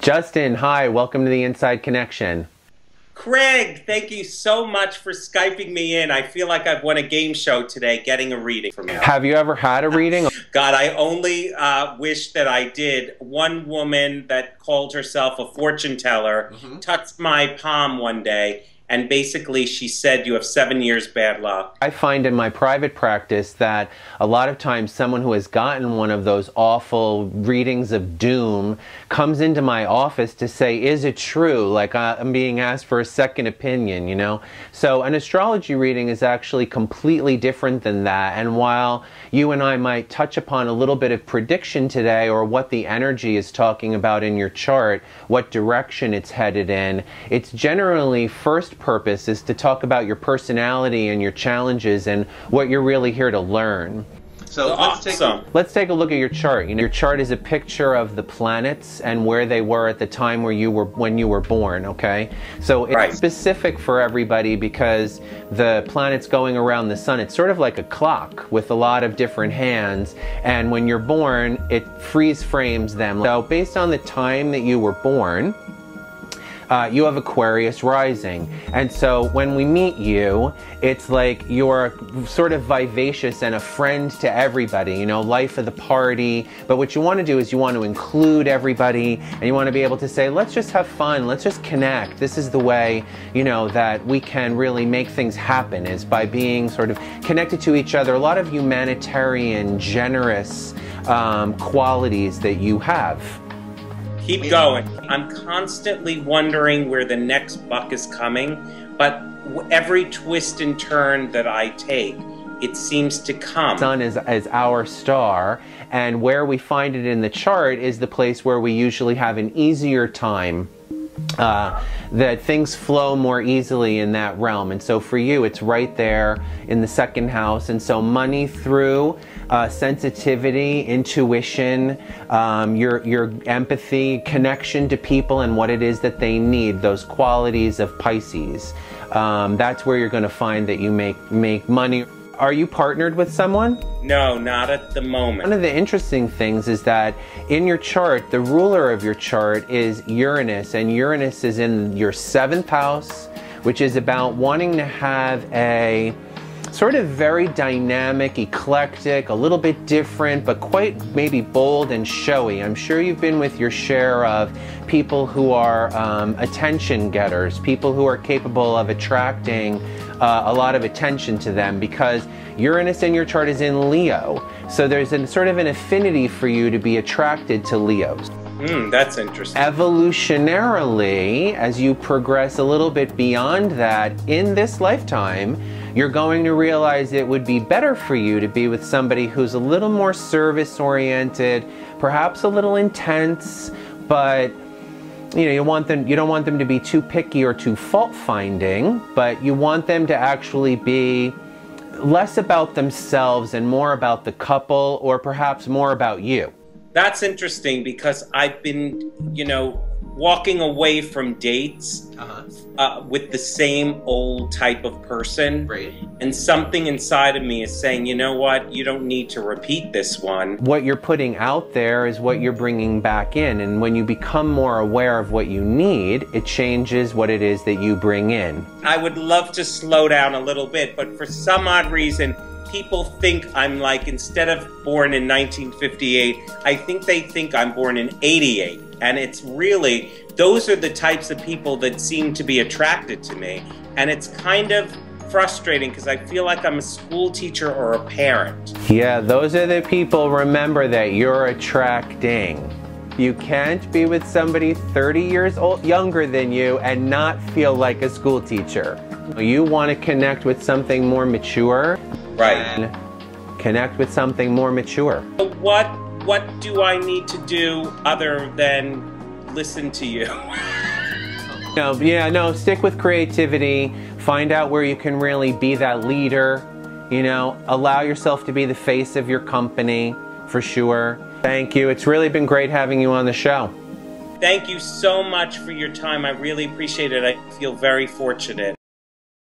Justin, hi, welcome to the Inside Connection. Craig, thank you so much for Skyping me in. I feel like I've won a game show today getting a reading from you. Have you ever had a reading? God, I only wish that I did. One woman that called herself a fortune teller touched my palm one day, and basically she said, you have 7 years bad luck. I find in my private practice that a lot of times someone who has gotten one of those awful readings of doom comes into my office to say, is it true? Like I'm being asked for a second opinion, you know? So an astrology reading is actually completely different than that. And while you and I might touch upon a little bit of prediction today, or what the energy is talking about in your chart, what direction it's headed in, it's generally first purpose is to talk about your personality and your challenges and what you're really here to learn. So let's take a look at your chart. You know, your chart is a picture of the planets and where they were at the time when you were born, okay? So it's specific for everybody because the planets going around the sun, it's sort of like a clock with a lot of different hands, and when you're born, it freeze frames them. So based on the time that you were born, you have Aquarius Rising. And so when we meet you, it's like you're sort of vivacious and a friend to everybody, you know, life of the party. But what you want to do is you want to include everybody, and you want to be able to say, let's just have fun, let's just connect. This is the way, you know, that we can really make things happen, is by being sort of connected to each other. A lot of humanitarian, generous qualities that you have. Keep going. I'm constantly wondering where the next buck is coming, but every twist and turn that I take, it seems to come. Sun is our star, and where we find it in the chart is the place where we usually have an easier time. That things flow more easily in that realm, and so for you it's right there in the second house. And so money through sensitivity, intuition, your empathy, connection to people and what it is that they need, those qualities of Pisces, that's where you're going to find that you make money. Are you partnered with someone? No, not at the moment. One of the interesting things is that in your chart, the ruler of your chart is Uranus, and Uranus is in your 7th house, which is about wanting to have a sort of very dynamic, eclectic, a little bit different, but quite maybe bold and showy. I'm sure you've been with your share of people who are attention getters, people who are capable of attracting a lot of attention to them, because Uranus in your chart is in Leo. So there's a sort of an affinity for you to be attracted to Leos. That's interesting. Evolutionarily, as you progress a little bit beyond that in this lifetime, you're going to realize it would be better for you to be with somebody who's a little more service-oriented, perhaps a little intense, but you know, you don't want them to be too picky or too fault-finding, but you want them to actually be less about themselves and more about the couple, or perhaps more about you. That's interesting, because I've been, you know, walking away from dates with the same old type of person. Right. And something inside of me is saying, you know what, you don't need to repeat this one. What you're putting out there is what you're bringing back in, and when you become more aware of what you need, it changes what it is that you bring in. I would love to slow down a little bit, but for some odd reason, people think I'm like, instead of born in 1958, I think they think I'm born in 88. And it's really, those are the types of people that seem to be attracted to me. And it's kind of frustrating, because I feel like I'm a school teacher or a parent. Yeah, those are the people, remember, that you're attracting. You can't be with somebody 30 years younger than you and not feel like a school teacher. You want to connect with something more mature. Right. And connect with something more mature. What do I need to do other than listen to you? No, stick with creativity. Find out where you can really be that leader. You know, allow yourself to be the face of your company, for sure. Thank you. It's really been great having you on the show. Thank you so much for your time. I really appreciate it. I feel very fortunate.